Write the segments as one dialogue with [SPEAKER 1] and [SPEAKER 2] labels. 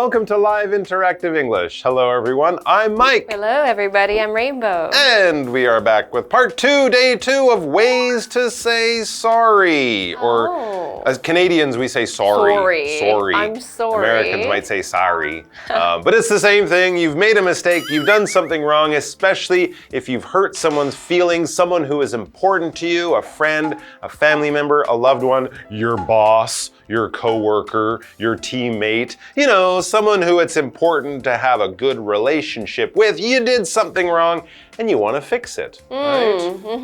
[SPEAKER 1] welcome to Live Interactive English. Hello, everyone. I'm Mike.
[SPEAKER 2] Hello, everybody. I'm Rainbow.
[SPEAKER 1] And we are back with part 2, day 2 of ways to say sorry. Or as Canadians, we say sorry.
[SPEAKER 2] Sorry. I'm sorry.
[SPEAKER 1] Americans might say sorry. But it's the same thing. You've made a mistake. You've done something wrong, especially if you've hurt someone's feelings, someone who is important to you, a friend, a family member, a loved one, your boss, your coworker, your teammate, you know, someone who it's important to have a good relationship with. You did something wrong and you want to fix it, right?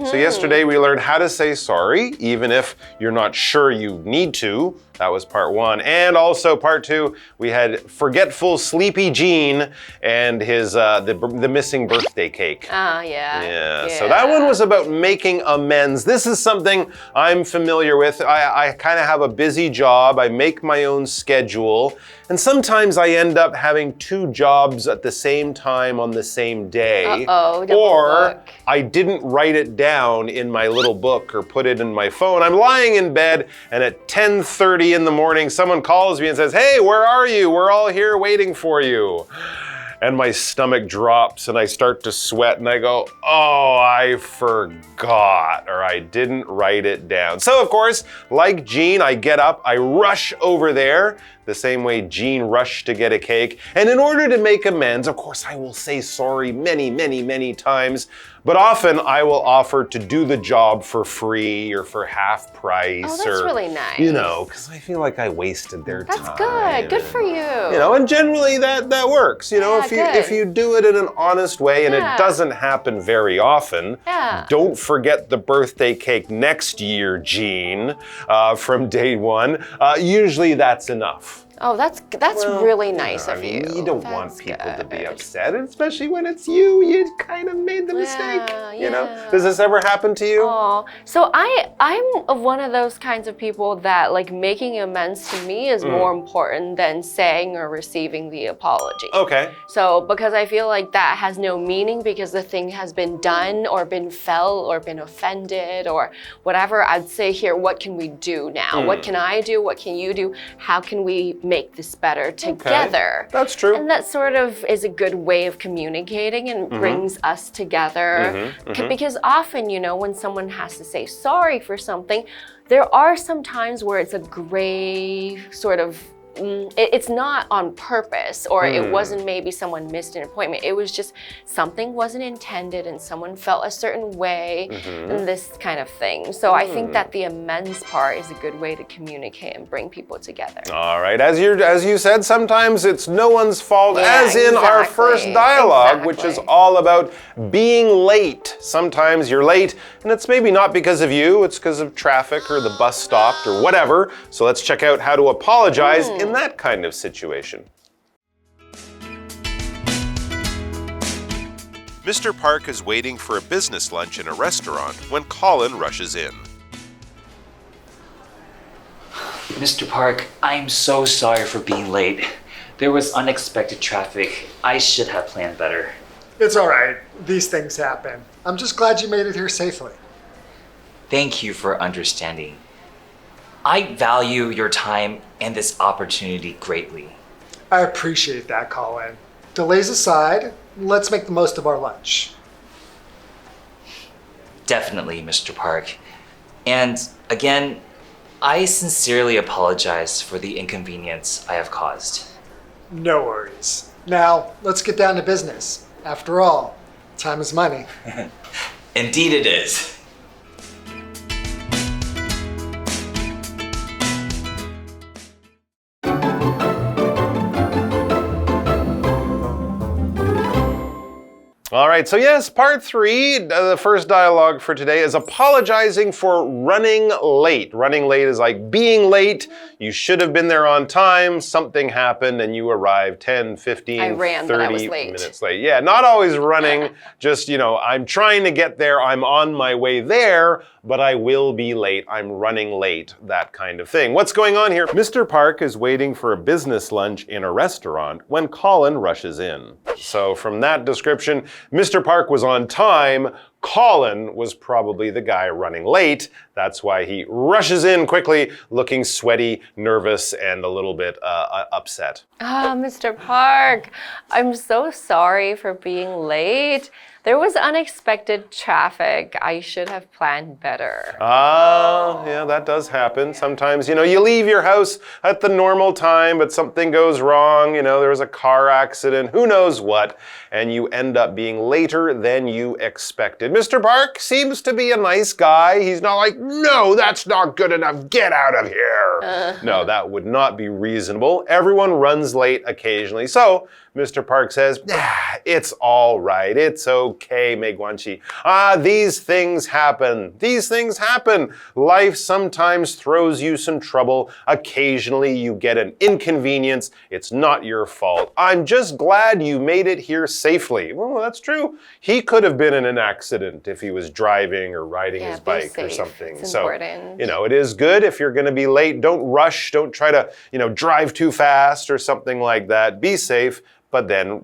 [SPEAKER 1] So yesterday we learned how to say sorry, even if you're not sure you need to. That was part 1. And also part 2, we had forgetful sleepy Gene and his the missing birthday cake. Yeah. So that one was about making amends. This is something I'm familiar with. I kind of have a busy job. I make my own schedule. And sometimes I end up having 2 jobs at the same time on the same day. Or I didn't write it down in my little book or put it in my phone. I'm lying in bed and at 10:30 in the morning, someone calls me and says, "Hey, where are you? We're all here waiting for you." And my stomach drops and I start to sweat and I go, oh, I forgot, or I didn't write it down. So of course, like Gene, I get up, I rush over there, the same way Gene rushed to get a cake. And in order to make amends, of course, I will say sorry many, many, many times, but often I will offer to do the job for free or for half price.
[SPEAKER 2] Oh, that's really nice.
[SPEAKER 1] You know, because I feel like I wasted their time.
[SPEAKER 2] That's good. Good for you.
[SPEAKER 1] You know, and generally that works. You know, if you do it in an honest way, and it doesn't happen very often, don't forget the birthday cake next year, Gene, from day 1. Usually that's enough.
[SPEAKER 2] Oh, that's really nice of you.
[SPEAKER 1] You don't want people to be upset, especially when it's you. You kind of made the mistake. You know? Does this ever happen to you?
[SPEAKER 2] Oh, so I'm one of those kinds of people that like making amends to me is more important than saying or receiving the apology.
[SPEAKER 1] Okay.
[SPEAKER 2] So because I feel like that has no meaning because the thing has been done or been felt or been offended or whatever, I'd say here, what can we do now? What can I do? What can you do? How can we make this better together?
[SPEAKER 1] That's true.
[SPEAKER 2] And that sort of is a good way of communicating and brings us together. Because often, you know, when someone has to say sorry for something, there are some times where it's a gray sort of it's not on purpose, or it wasn't maybe someone missed an appointment. It was just something wasn't intended and someone felt a certain way and this kind of thing. So I think that the amends part is a good way to communicate and bring people together.
[SPEAKER 1] All right, as you said, sometimes it's no one's fault, as in our first dialogue, which is all about being late. Sometimes you're late, and it's maybe not because of you, it's because of traffic or the bus stopped or whatever. So let's check out how to apologize in that kind of situation. Mr. Park is waiting for a business lunch in a restaurant when Colin rushes in.
[SPEAKER 3] Mr. Park, I'm so sorry for being late. There was unexpected traffic. I should have planned better.
[SPEAKER 4] It's all right. These things happen. I'm just glad you made it here safely.
[SPEAKER 3] Thank you for understanding. I value your time and this opportunity greatly.
[SPEAKER 4] I appreciate that, Colin. Delays aside, let's make the most of our lunch.
[SPEAKER 3] Definitely, Mr. Park. And again, I sincerely apologize for the inconvenience I have caused.
[SPEAKER 4] No worries. Now, let's get down to business. After all, time is money.
[SPEAKER 3] Indeed it is.
[SPEAKER 1] All right, so yes, part 3, the first dialogue for today is apologizing for running late. Running late is like being late. You should have been there on time. Something happened and you arrived 10, 15, 30 minutes late. Yeah, not always running, just, you know, I'm trying to get there. I'm on my way there, but I will be late. I'm running late, that kind of thing. What's going on here? Mr. Park is waiting for a business lunch in a restaurant when Colin rushes in. So from that description, Mr. Park was on time. Colin was probably the guy running late. That's why he rushes in quickly, looking sweaty, nervous, and a little bit upset.
[SPEAKER 2] Mr. Park, I'm so sorry for being late. There was unexpected traffic. I should have planned better.
[SPEAKER 1] Yeah, that does happen. Sometimes, you leave your house at the normal time, but something goes wrong. There was a car accident, who knows what, and you end up being later than you expected. Mr. Park seems to be a nice guy. He's not like, no, that's not good enough. Get out of here. No, that would not be reasonable. Everyone runs late occasionally. So, Mr. Park says, it's all right. It's okay, 没关系. These things happen. These things happen. Life sometimes throws you some trouble. Occasionally you get an inconvenience. It's not your fault. I'm just glad you made it here safely. Well, that's true. He could have been in an accident if he was driving or riding his bike or something.
[SPEAKER 2] It's important.
[SPEAKER 1] It is good if you're going to be late. Don't rush. Don't try to, drive too fast or something like that. Be safe. But then,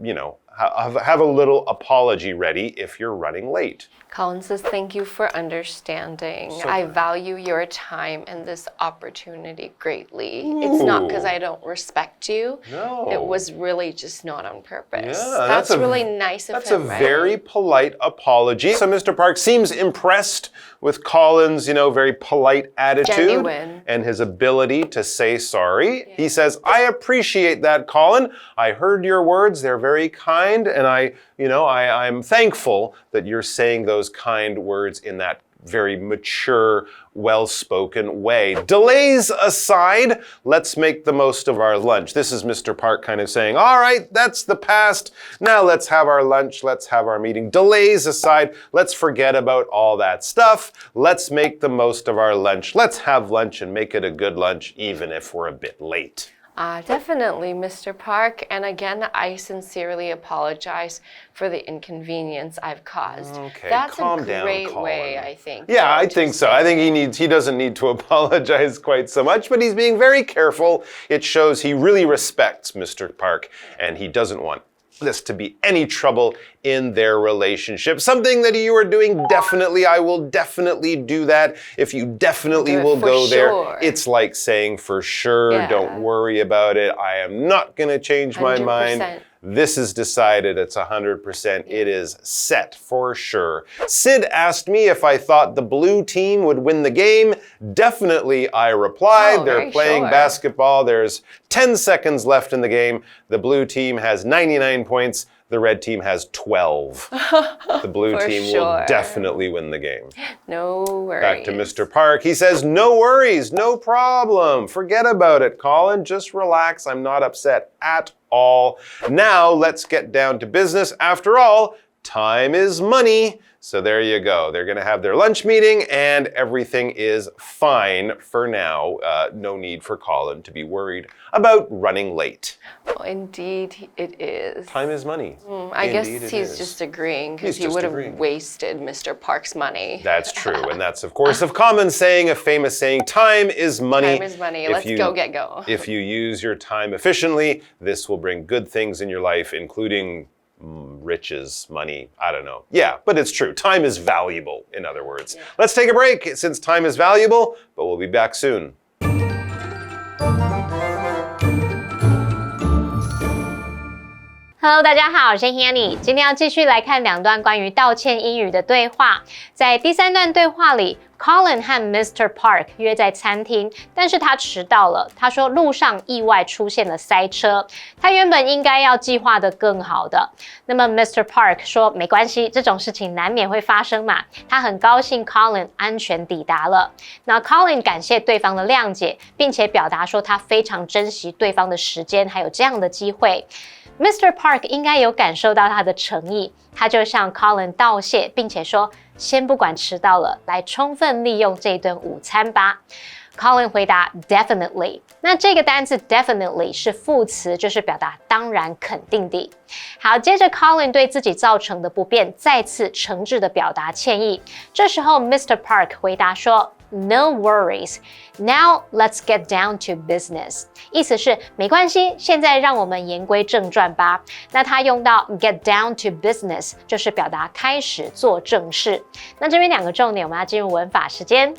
[SPEAKER 1] have a little apology ready if you're running late.
[SPEAKER 2] Colin says, thank you for understanding. I value your time and this opportunity greatly. It's not because I don't respect you.
[SPEAKER 1] No.
[SPEAKER 2] It was really just not on purpose.
[SPEAKER 1] Yeah,
[SPEAKER 2] that's really nice of him,
[SPEAKER 1] That's a very polite apology. So Mr. Park seems impressed with Colin's, very polite attitude.
[SPEAKER 2] Genuine.
[SPEAKER 1] And his ability to say sorry. Yeah. He says, I appreciate that, Colin. I heard your words. They're very kind. And I'm thankful that you're saying those kind words in that very mature, well-spoken way. Delays aside, let's make the most of our lunch. This is Mr. Park kind of saying, all right, that's the past. Now let's have our lunch. Let's have our meeting. Delays aside, let's forget about all that stuff. Let's make the most of our lunch. Let's have lunch and make it a good lunch, even if we're a bit late.
[SPEAKER 2] Definitely, Mr. Park. And again, I sincerely apologize for the inconvenience I've caused.
[SPEAKER 1] Okay,
[SPEAKER 2] That's
[SPEAKER 1] calm
[SPEAKER 2] a
[SPEAKER 1] down,
[SPEAKER 2] great
[SPEAKER 1] Colin.
[SPEAKER 2] way, I think.
[SPEAKER 1] Yeah, I think so. I think he doesn't need to apologize quite so much, but he's being very careful. It shows he really respects Mr. Park, and he doesn't want this to be any trouble in their relationship. Something that you are doing, definitely, I will definitely do that. If you definitely will go there, it's like saying for sure, don't worry about it. I am not going to change my
[SPEAKER 2] 100%.
[SPEAKER 1] mind. This is decided, it's 100%. It is set for sure. Sid asked me if I thought the blue team would win the game. Definitely, I replied. They're playing basketball. There's 10 seconds left in the game. The blue team has 99 points. The red team has 12. The blue team will definitely win the game.
[SPEAKER 2] No worries.
[SPEAKER 1] Back to Mr. Park. He says, no worries, no problem. Forget about it, Colin. Just relax. I'm not upset at all. Now let's get down to business. After all, time is money. So there you go. They're going to have their lunch meeting and everything is fine for now. No need for Colin to be worried about running late.
[SPEAKER 2] Well, indeed, it is.
[SPEAKER 1] Time is money.
[SPEAKER 2] I guess he's just agreeing because he would have wasted Mr. Park's money.
[SPEAKER 1] That's true. And that's, of course, a common saying, a famous saying, time is money.
[SPEAKER 2] Time is money. Let's go get go.
[SPEAKER 1] If you use your time efficiently, this will bring good things in your life, including riches, money, I don't know. Yeah, but it's true. Time is valuable, in other words. Let's take a break since time is valuable, but we'll be back soon.
[SPEAKER 5] Hello， 大家好，我是 Hanny。今天要继续来看两段关于道歉英语的对话。在第三段对话里 ，Colin 和 Mr. Park 约在餐厅，但是他迟到了。他说路上意外出现了塞车，他原本应该要计划得更好的。那么 Mr. Park 说没关系，这种事情难免会发生嘛。他很高兴 Colin 安全抵达了。那 Colin 感谢对方的谅解，并且表达说他非常珍惜对方的时间，还有这样的机会。Mr. Park 应该有感受到他的诚意，他就向 Colin 道谢，并且说先不管迟到了，来充分利用这顿午餐吧。Colin 回答 definitely。那这个单字 definitely 是副词，就是表达当然肯定的。好，接着 Colin 对自己造成的不便再次诚挚地表达歉意。这时候 Mr. Park 回答说 No worries. Now let's get down to business. 意思是没关系，现在让我们言归正传吧。那他用到 get down to business 就是表达开始做正事。那这边两个重点，我们要进入文法时间。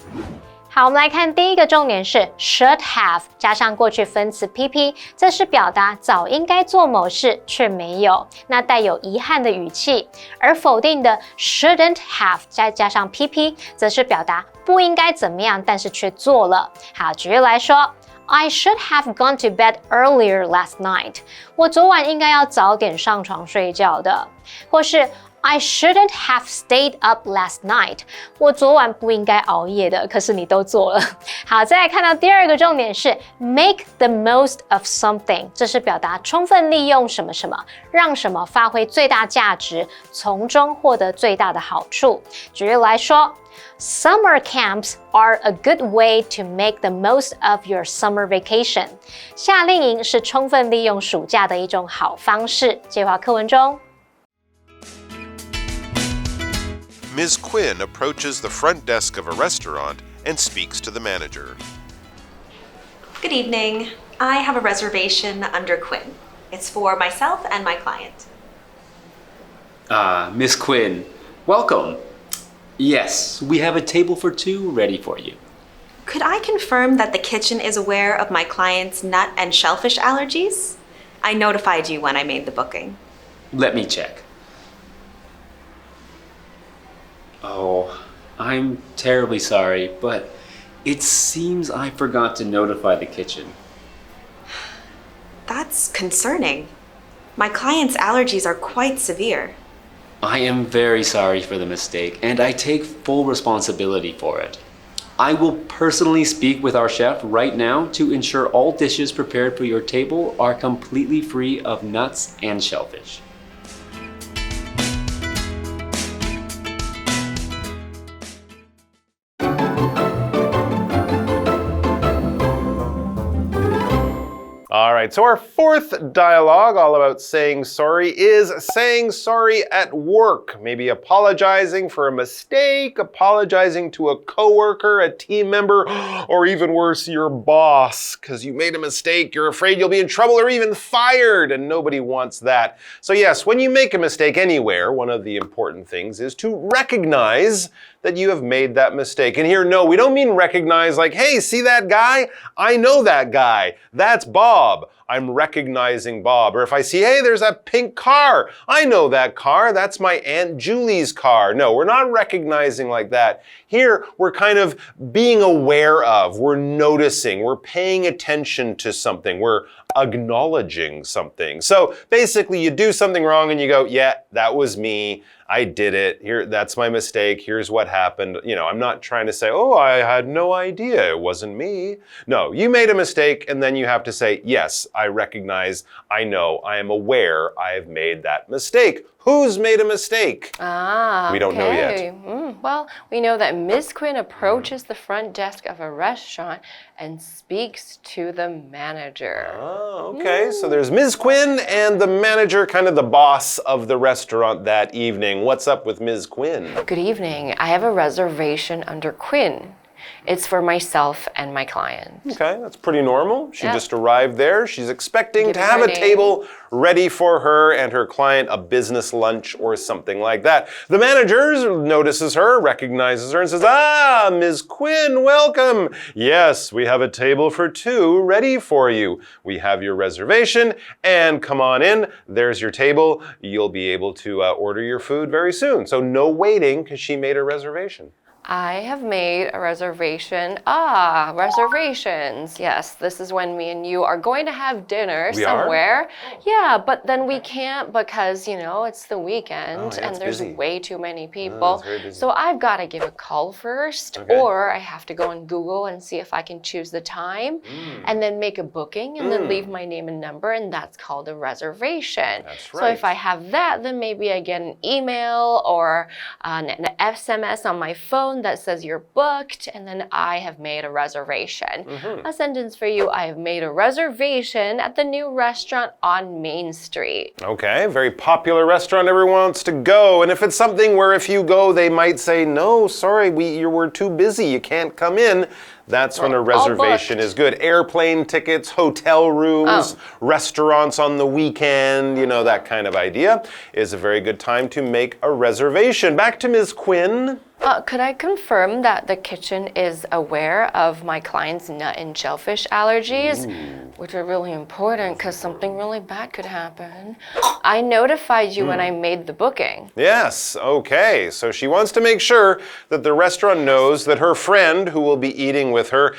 [SPEAKER 5] 好，我们来看第一个重点是 should have 加上过去分词 PP， 这是表达早应该做某事却没有，那带有遗憾的语气。而否定的 shouldn't have 再加上 PP， 则是表达不应该怎么样，但是却做了。好，举例来说 I should have gone to bed earlier last night. 我昨晚应该要早点上床睡觉的。或是I shouldn't have stayed up last night. 我昨晚不应该熬夜的，可是你都做了。好，再来看到第二个重点是 make the most of something， 这是表达充分利用什么什么，让什么发挥最大价值，从中获得最大的好处。举例来说 Summer camps are a good way to make the most of your summer vacation. 夏令营是充分利用暑假的一种好方式。介绍课文中
[SPEAKER 1] Ms. Quinn approaches the front desk of a restaurant and speaks to the manager.
[SPEAKER 6] Good evening. I have a reservation under Quinn. It's for myself and my client.
[SPEAKER 7] Miss Quinn, welcome. Yes, we have a table for two ready for you.
[SPEAKER 6] Could I confirm that the kitchen is aware of my client's nut and shellfish allergies? I notified you when I made the booking.
[SPEAKER 7] Let me check. Oh, I'm terribly sorry, but it seems I forgot to notify the kitchen.
[SPEAKER 6] That's concerning. My client's allergies are quite severe.
[SPEAKER 7] I am very sorry for the mistake, and I take full responsibility for it. I will personally speak with our chef right now to ensure all dishes prepared for your table are completely free of nuts and shellfish.
[SPEAKER 1] All right, so our fourth dialogue, all about saying sorry, is saying sorry at work. Maybe apologizing for a mistake, apologizing to a coworker, a team member, or even worse, your boss, because you made a mistake, you're afraid you'll be in trouble or even fired, and nobody wants that. So yes, when you make a mistake anywhere, one of the important things is to recognize that you have made that mistake. And here, no, we don't mean recognize like, hey, see that guy? I know that guy. That's Bob. I'm recognizing Bob. Or if I see, hey, there's a pink car. I know that car. That's my Aunt Julie's car. No, we're not recognizing like that. Here, we're kind of being aware of, we're noticing, we're paying attention to something, we're acknowledging something. So basically, you do something wrong and you go, yeah, that was me. I did it. Here, that's my mistake. Here's what happened. You know, I'm not trying to say, oh, I had no idea. It wasn't me. No, you made a mistake, and then you have to say, yes, I recognize, I know, I am aware I have made that mistake. Who's made a mistake? We don't know yet.
[SPEAKER 2] Well, we know that Ms. Quinn approaches the front desk of a restaurant and speaks to the manager.
[SPEAKER 1] Oh, okay. So there's Ms. Quinn and the manager, kind of the boss of the restaurant that evening. What's up with Ms. Quinn?
[SPEAKER 2] Good evening. I have a reservation under Quinn. It's for myself and my client.
[SPEAKER 1] Okay, that's pretty normal. She just arrived there. She's expecting to have a
[SPEAKER 2] name.
[SPEAKER 1] table ready for her and her client, a business lunch or something like that. The manager notices her, recognizes her, and says, ah, Ms. Quinn, welcome. Yes, we have a table for two ready for you. We have your reservation, and come on in. There's your table. You'll be able to order your food very soon. So no waiting, because she made a reservation.
[SPEAKER 2] I have made a reservation. Reservations. Yes, this is when me and you are going to have dinner somewhere. Yeah, but then we can't because, it's the weekend and there's way too many people. So I've got to give a call first, or I have to go on Google and see if I can choose the time and then make a booking and then leave my name and number, and that's called a reservation.
[SPEAKER 1] That's right.
[SPEAKER 2] So if I have that, then maybe I get an email or an SMS on my phone that says you're booked, and then I have made a reservation. A sentence for you: I have made a reservation at the new restaurant on Main Street.
[SPEAKER 1] Okay, very popular restaurant everyone wants to go. And if it's something where if you go, they might say, no, sorry, we're too busy, you can't come in. That's when a reservation is good. Airplane tickets, hotel rooms, restaurants on the weekend, that kind of idea is a very good time to make a reservation. Back to Ms. Quinn.
[SPEAKER 2] Could I confirm that the kitchen is aware of my client's nut and shellfish allergies, which are really important because something really bad could happen? I notified you when I made the booking.
[SPEAKER 1] Yes, okay. So she wants to make sure that the restaurant knows that her friend who will be eating with her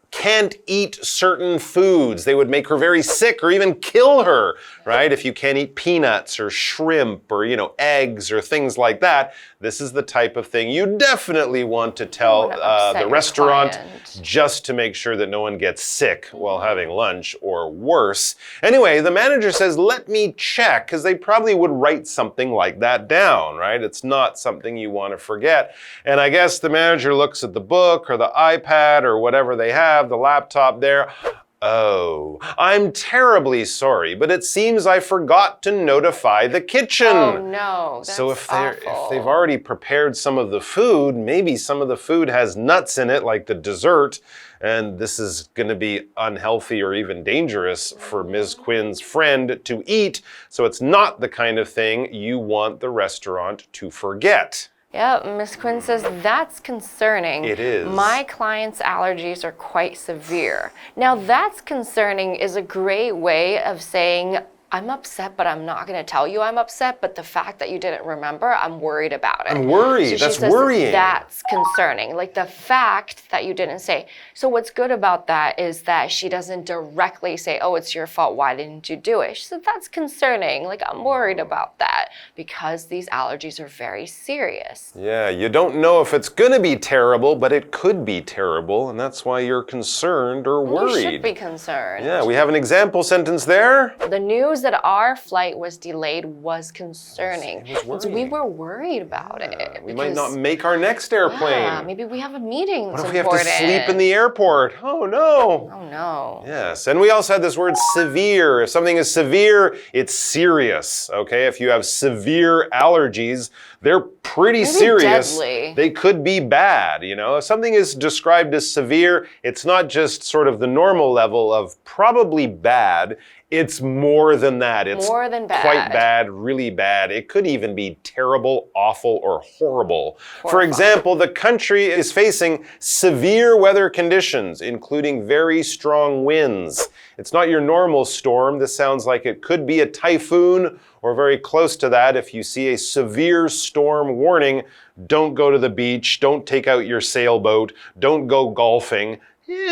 [SPEAKER 1] can't eat certain foods. They would make her very sick or even kill her, right? If you can't eat peanuts or shrimp or, eggs or things like that, this is the type of thing you definitely want to tell the restaurant just to make sure that no one gets sick while having lunch or worse. Anyway, the manager says, let me check, because they probably would write something like that down, right? It's not something you want to forget. And I guess the manager looks at the book or the iPad or whatever they have, the laptop there. Oh, I'm terribly sorry, but it seems I forgot to notify the kitchen.
[SPEAKER 2] Oh no, that's
[SPEAKER 1] So if
[SPEAKER 2] awful.
[SPEAKER 1] they've already prepared some of the food, maybe some of the food has nuts in it, like the dessert, and this is going to be unhealthy or even dangerous for Ms. Quinn's friend to eat. So it's not the kind of thing you want the restaurant to forget.
[SPEAKER 2] Yeah, Ms. Quinn says that's concerning.
[SPEAKER 1] It is.
[SPEAKER 2] My client's allergies are quite severe. Now, that's concerning is a great way of saying, I'm upset, but I'm not going to tell you I'm upset, but the fact that you didn't remember, I'm worried about it.
[SPEAKER 1] I'm worried.
[SPEAKER 2] So
[SPEAKER 1] That's
[SPEAKER 2] she says
[SPEAKER 1] worrying.
[SPEAKER 2] That's concerning. Like the fact that you didn't say. So what's good about that is that she doesn't directly say, oh, it's your fault. Why didn't you do it? She said, that's concerning. Like, I'm worried about that because these allergies are very serious.
[SPEAKER 1] Yeah, you don't know if it's going to be terrible, but it could be terrible, and that's why you're concerned or worried.
[SPEAKER 2] You should be concerned.
[SPEAKER 1] Yeah, we have an example sentence there.
[SPEAKER 2] The news that our flight was delayed was concerning.
[SPEAKER 1] It was
[SPEAKER 2] So we
[SPEAKER 1] worrying.
[SPEAKER 2] were worried about it.
[SPEAKER 1] We might not make our next airplane.
[SPEAKER 2] Yeah, maybe we have a meeting.
[SPEAKER 1] What if we have to sleep in the airport? Oh no.
[SPEAKER 2] Oh no.
[SPEAKER 1] Yes, and we also had this word severe. If something is severe, it's serious, okay? If you have severe allergies, they're pretty serious.
[SPEAKER 2] Deadly.
[SPEAKER 1] They could be bad, If something is described as severe, it's not just sort of the normal level of probably bad. It's more than that. It's
[SPEAKER 2] More than bad.
[SPEAKER 1] Quite bad, really bad. It could even be terrible, awful, or horrible. For example, the country is facing severe weather conditions, including very strong winds. It's not your normal storm. This sounds like it could be a typhoon or very close to that. If you see a severe storm warning, don't go to the beach, don't take out your sailboat, don't go golfing.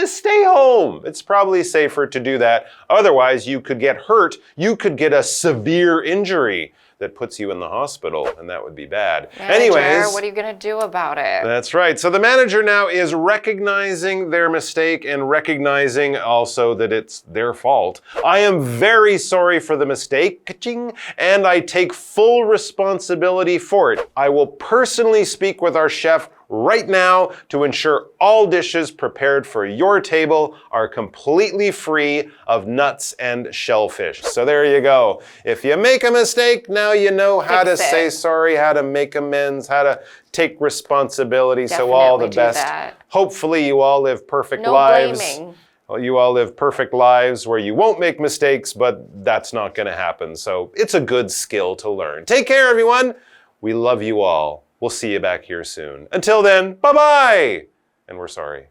[SPEAKER 1] Stay home. It's probably safer to do that. Otherwise, you could get hurt. You could get a severe injury that puts you in the hospital, and that would be bad.
[SPEAKER 2] Manager, what are you going to do about it?
[SPEAKER 1] That's right. So the manager now is recognizing their mistake and recognizing also that it's their fault. I am very sorry for the mistake, ka-ching, and I take full responsibility for it. I will personally speak with our chef right now to ensure all dishes prepared for your table are completely free of nuts and shellfish. So there you go. If you make a mistake, now you know how to say sorry, how to make amends, how to take responsibility. So all the best. Hopefully you all live perfect lives.
[SPEAKER 2] Blaming.
[SPEAKER 1] Well, you all live perfect lives where you won't make mistakes, but that's not going to happen. So it's a good skill to learn. Take care, everyone. We love you all. We'll see you back here soon. Until then, bye-bye! And we're sorry.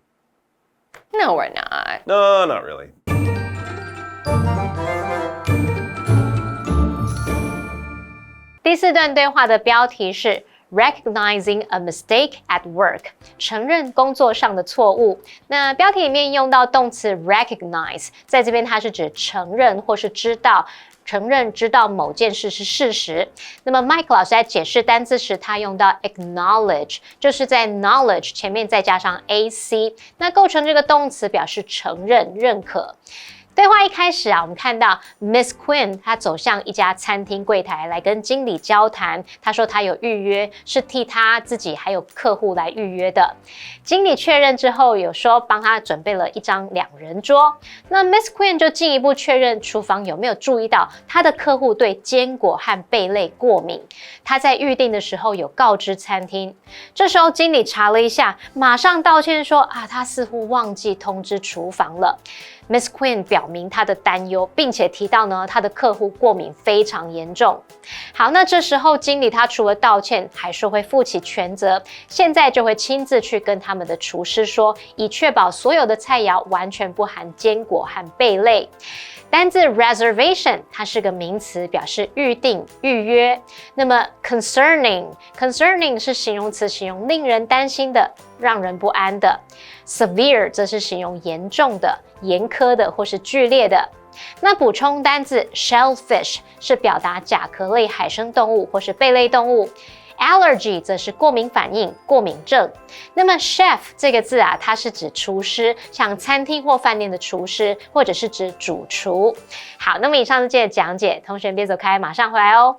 [SPEAKER 2] No, we're not.
[SPEAKER 1] No, not really.
[SPEAKER 5] 第四段对话的标题是 recognizing a mistake at work， 承认工作上的错误。那标题里面用到动词 recognize， 在这边它是指承认或是知道。承认知道某件事是事实。那么 Mike 老师在解释单字时，他用到 acknowledge， 就是在 knowledge 前面再加上 ac， 那构成这个动词表示承认、认可。对话一开始啊，我们看到 Miss Quinn 她走向一家餐厅柜台来跟经理交谈。她说她有预约，是替她自己还有客户来预约的。经理确认之后，有说帮她准备了一张2人桌。那 Miss Quinn 就进一步确认厨房有没有注意到她的客户对坚果和贝类过敏。她在预定的时候有告知餐厅。这时候经理查了一下，马上道歉说她似乎忘记通知厨房了。Miss Quinn 表明她的担忧，并且提到呢，她的客户过敏非常严重。好，那这时候经理他除了道歉，还说会负起全责，现在就会亲自去跟他们的厨师说，以确保所有的菜肴完全不含坚果和贝类。单字 reservation 它是个名词，表示预定、预约。那么 concerning 是形容词，形容令人担心的、让人不安的。severe 则是形容严重的、严苛的或是剧烈的。那补充单字 shellfish 是表达甲壳类海生动物或是贝类动物。Allergy 则是过敏反应、过敏症。那么 chef 这个字啊，它是指厨师，像餐厅或饭店的厨师，或者是指主厨。好，那么以上是今天的讲解，同学别走开，马上回来哦。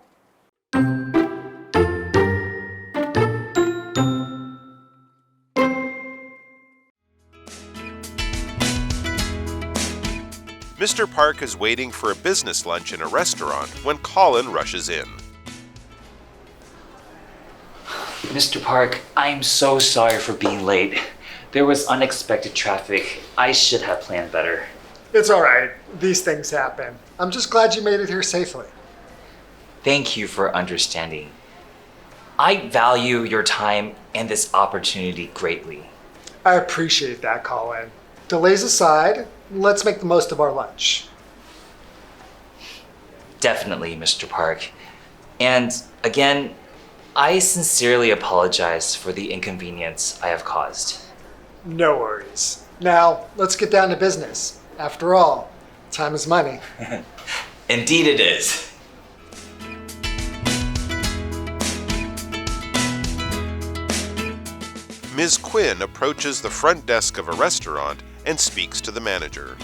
[SPEAKER 1] Mr. Park is waiting for a business lunch in a restaurant when Colin rushes in.
[SPEAKER 3] Mr. Park, I'm so sorry for being late. There was unexpected traffic. I should have planned better.
[SPEAKER 4] It's all right. These things happen. I'm just glad you made it here safely.
[SPEAKER 3] Thank you for understanding. I value your time and this opportunity greatly.
[SPEAKER 4] I appreciate that, Colin. Delays aside, let's make the most of our lunch.
[SPEAKER 3] Definitely, Mr. Park. And again, I sincerely apologize for the inconvenience I have caused.
[SPEAKER 4] No worries. Now, let's get down to business. After all, time is money.
[SPEAKER 3] Indeed it is.
[SPEAKER 1] Ms. Quinn approaches the front desk of a restaurant and speaks to the manager.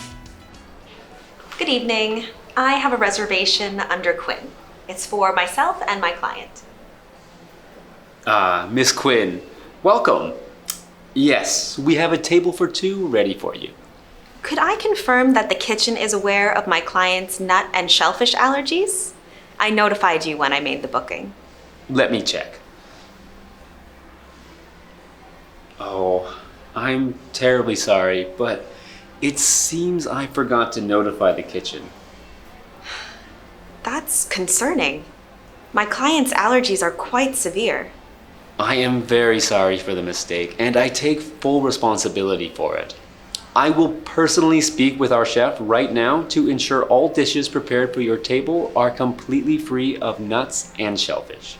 [SPEAKER 6] Good evening. I have a reservation under Quinn. It's for myself and my client.
[SPEAKER 7] Miss Quinn, welcome. Yes, we have a table for 2 ready for you.
[SPEAKER 6] Could I confirm that the kitchen is aware of my client's nut and shellfish allergies? I notified you when I made the booking.
[SPEAKER 7] Let me check. Oh, I'm terribly sorry, but it seems I forgot to notify the kitchen.
[SPEAKER 6] That's concerning. My client's allergies are quite severe.
[SPEAKER 7] I am very sorry for the mistake, and I take full responsibility for it. I will personally speak with our chef right now to ensure all dishes prepared for your table are completely free of nuts and shellfish.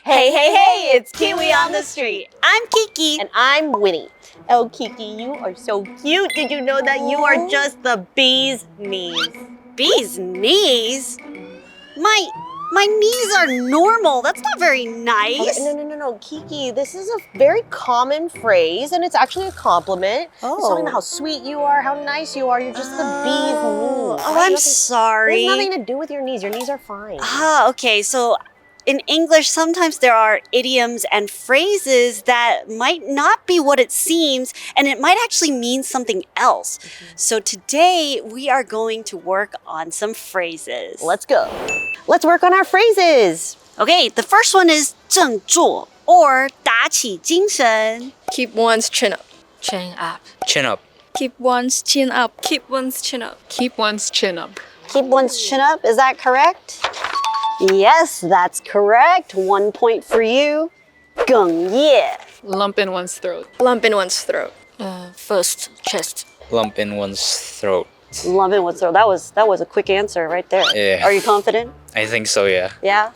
[SPEAKER 8] Hey, it's KiWi on the street. I'm Kiki. And I'm Winnie. Oh, Kiki, you are so cute. Did you know that you are just the bee's knees? Bee's knees? My knees are normal. That's not very nice.
[SPEAKER 9] Okay, no. Kiki, this is a very common phrase, and it's actually a compliment.
[SPEAKER 8] Oh.
[SPEAKER 9] It's talking about how sweet you are, how nice you are. You're just the bee's knees.
[SPEAKER 8] Oh, I'm sorry.
[SPEAKER 9] It has nothing to do with your knees. Your knees are fine.
[SPEAKER 8] Okay, so in English, sometimes there are idioms and phrases that might not be what it seems, and it might actually mean something else. So today, we are going to work on some phrases.
[SPEAKER 9] Let's go. Let's work on our phrases.
[SPEAKER 8] Okay, the first one is 振作 or 打起精神.
[SPEAKER 10] Keep one's chin up.
[SPEAKER 11] Chin up.
[SPEAKER 12] Chin up.
[SPEAKER 10] Keep one's chin up.
[SPEAKER 11] Keep one's chin up.
[SPEAKER 10] Keep one's chin up.
[SPEAKER 9] Keep one's chin up. Is that correct? Yes, that's correct. 1 point for you. 哽咽.
[SPEAKER 10] Lump in one's throat.
[SPEAKER 11] Lump in one's throat.
[SPEAKER 10] First, chest.
[SPEAKER 11] Lump in one's throat.
[SPEAKER 9] Lump in one's throat. That was a quick answer right there.
[SPEAKER 11] Yeah.
[SPEAKER 9] Are you confident?
[SPEAKER 11] I think so, yeah.
[SPEAKER 9] Yeah?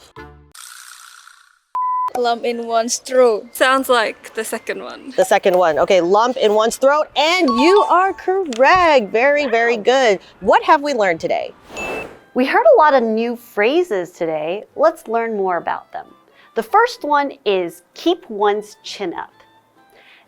[SPEAKER 10] Lump in one's throat. Sounds like the second one.
[SPEAKER 9] The second one. Okay, lump in one's throat. And you are correct. Very, very good. What have we learned today? We heard a lot of new phrases today. Let's learn more about them. The first one is keep one's chin up.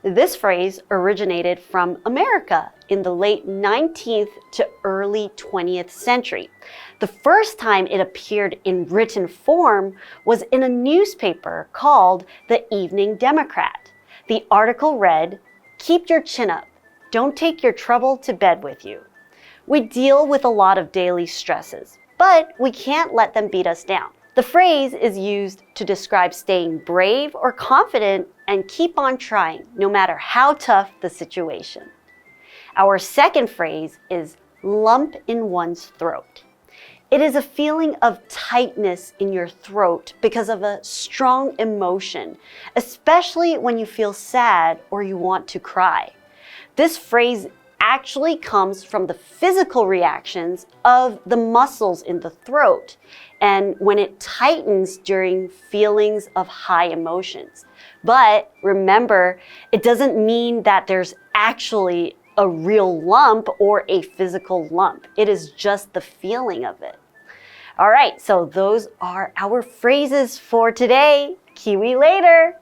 [SPEAKER 9] This phrase originated from America in the late 19th to early 20th century. The first time it appeared in written form was in a newspaper called the Evening Democrat. The article read, "Keep your chin up. Don't take your trouble to bed with you." We deal with a lot of daily stresses, but we can't let them beat us down. The phrase is used to describe staying brave or confident and keep on trying, no matter how tough the situation. Our second phrase is lump in one's throat. It is a feeling of tightness in your throat because of a strong emotion, especially when you feel sad or you want to cry. This phrase actually comes from the physical reactions of the muscles in the throat and when it tightens during feelings of high emotions. But remember, it doesn't mean that there's actually a real lump or a physical lump. It is just the feeling of it. All right, so those are our phrases for today. Kiwi later.